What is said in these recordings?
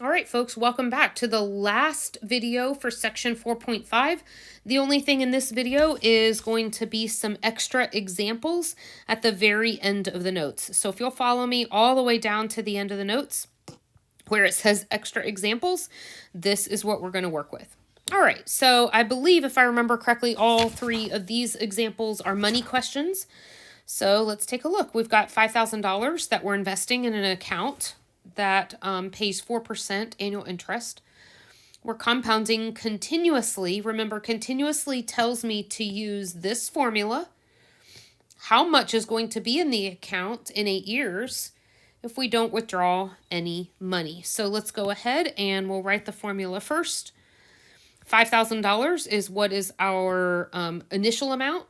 All right, folks, welcome back to the last video for section 4.5. The only thing in this video is going to be some extra examples at the very end of the notes. So if you'll follow me all the way down to the end of the notes where it says extra examples, this is what we're going to work with. All right, so I believe if I remember correctly, all three of these examples are money questions. So let's take a look. We've got $5,000 that we're investing in an account that pays 4% annual interest. We're compounding continuously. Remember, continuously tells me to use this formula. How much is going to be in the account in 8 years if we don't withdraw any money? So let's go ahead and we'll write the formula first. $5,000 is what is our initial amount.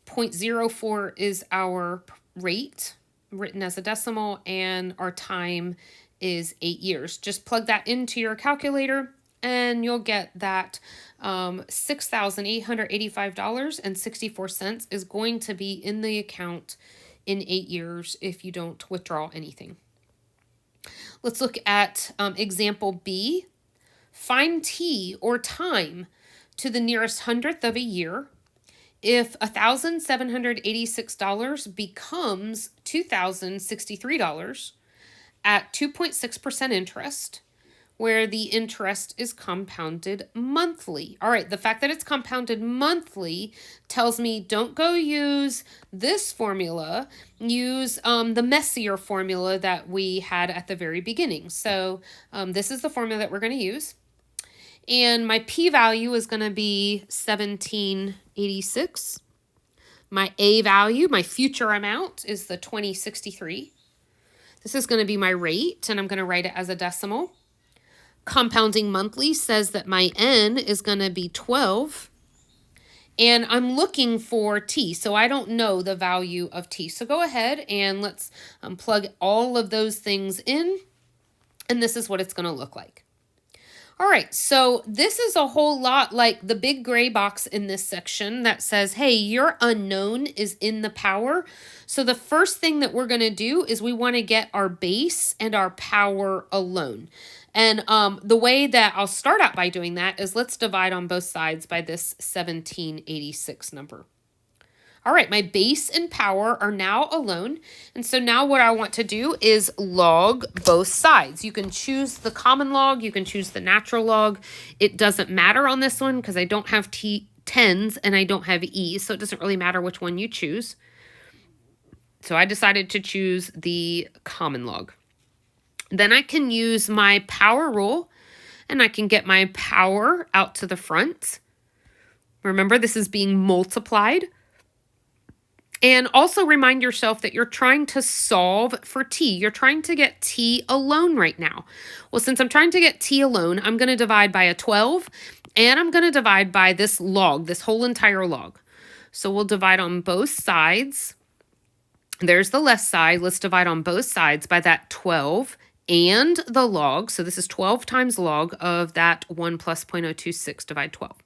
0.04 is our rate, written as a decimal, and our time is 8 years. Just plug that into your calculator and you'll get that $6,885.64 is going to be in the account in 8 years if you don't withdraw anything. Let's look at example B. Find t, or time, to the nearest hundredth of a year if $1,786 becomes $2,063 at 2.6% interest, where the interest is compounded monthly. All right, the fact that it's compounded monthly tells me don't go use this formula, use the messier formula that we had at the very beginning. So this is the formula that we're going to use. And my p-value is going to be 1786. My a value, my future amount, is the 2063. This is going to be my rate, and I'm going to write it as a decimal. Compounding monthly says that my n is going to be 12. And I'm looking for t, so I don't know the value of t. So go ahead and let's plug all of those things in, and this is what it's going to look like. All right, so this is a whole lot like the big gray box in this section that says, hey, your unknown is in the power. So the first thing that we're going to do is we want to get our base and our power alone. And the way that I'll start out by doing that is let's divide on both sides by this 1786 number. All right, my base and power are now alone. And so now what I want to do is log both sides. You can choose the common log. You can choose the natural log. It doesn't matter on this one because I don't have tens and I don't have e's. So it doesn't really matter which one you choose. So I decided to choose the common log. Then I can use my power rule and I can get my power out to the front. Remember, this is being multiplied. And also remind yourself that you're trying to solve for t. You're trying to get t alone right now. Well, since I'm trying to get t alone, I'm going to divide by a 12, and I'm going to divide by this log, this whole entire log. So we'll divide on both sides. There's the left side. Let's divide on both sides by that 12 and the log. So this is 12 times log of that 1 plus 0.026 divide 12.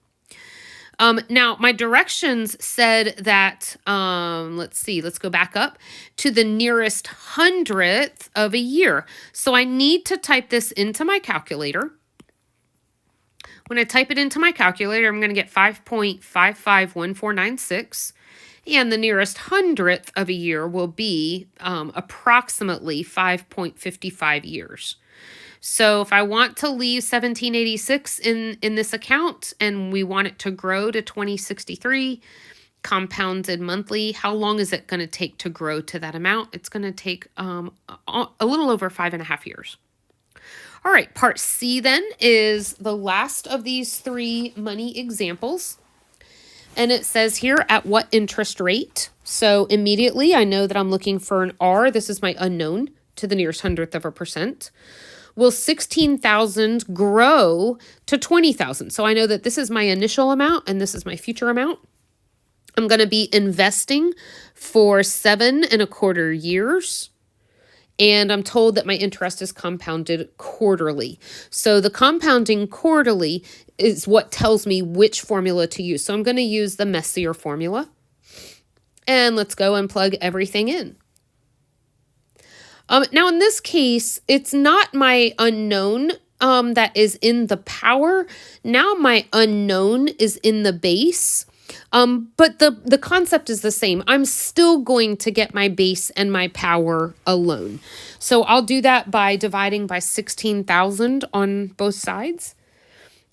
Now, my directions said that, let's go back up to the nearest hundredth of a year. So I need to type this into my calculator. When I type it into my calculator, I'm going to get 5.551496. And the nearest hundredth of a year will be approximately 5.55 years. So if I want to leave 1786 in this account and we want it to grow to 2063 compounded monthly, how long is it going to take to grow to that amount? It's going to take a little over 5.5 years. All right, part C then is the last of these three money examples. And it says here, at what interest rate? So immediately I know that I'm looking for an R. This is my unknown to the nearest hundredth of a percent. Will 16,000 grow to 20,000? So I know that this is my initial amount and this is my future amount. I'm going to be investing for 7.25 years. And I'm told that my interest is compounded quarterly. So the compounding quarterly is what tells me which formula to use. So I'm going to use the messier formula. And let's go and plug everything in. Now in this case, it's not my unknown that is in the power. Now my unknown is in the base. But the concept is the same. I'm still going to get my base and my power alone. So I'll do that by dividing by 16,000 on both sides.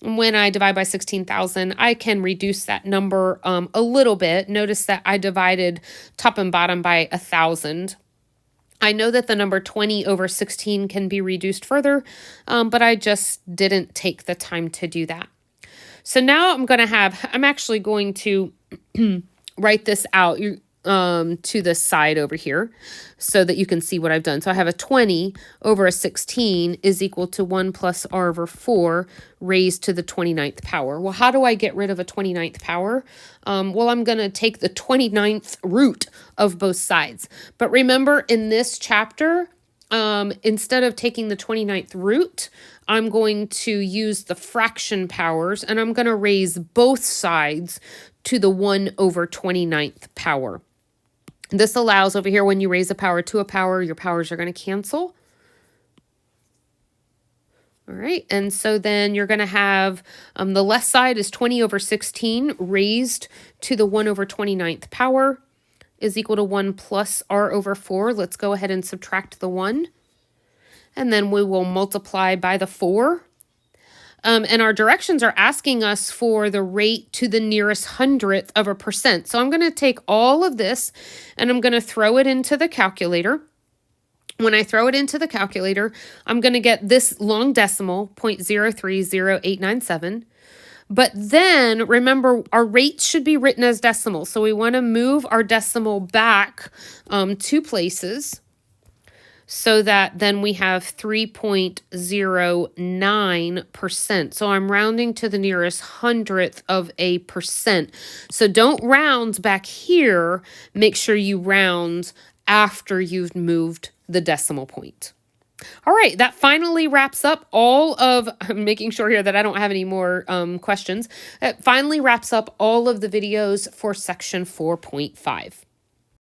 When I divide by 16,000, I can reduce that number a little bit. Notice that I divided top and bottom by 1,000. I know that the number 20 over 16 can be reduced further, but I just didn't take the time to do that. So now I'm actually going to write this out to the side over here so that you can see what I've done. So I have a 20 over a 16 is equal to 1 plus r over 4 raised to the 29th power. Well, how do I get rid of a 29th power? Well, I'm going to take the 29th root of both sides. But remember, in this chapter, instead of taking the 29th root, I'm going to use the fraction powers, and I'm going to raise both sides to the 1 over 29th power. This allows over here, when you raise a power to a power, your powers are going to cancel. All right, and so then you're going to have the left side is 20 over 16 raised to the 1 over 29th power is equal to 1 plus r over 4. Let's go ahead and subtract the 1. And then we will multiply by the 4. And our directions are asking us for the rate to the nearest hundredth of a percent. So I'm going to take all of this and I'm going to throw it into the calculator. When I throw it into the calculator, I'm going to get this long decimal, 0.030897. But then remember, our rates should be written as decimals. So we want to move our decimal back 2 places, so that then we have 3.09%. So I'm rounding to the nearest hundredth of a percent. So don't round back here. Make sure you round after you've moved the decimal point. All right, that finally wraps up all of, I'm making sure here that I don't have any more questions. It finally wraps up all of the videos for section 4.5.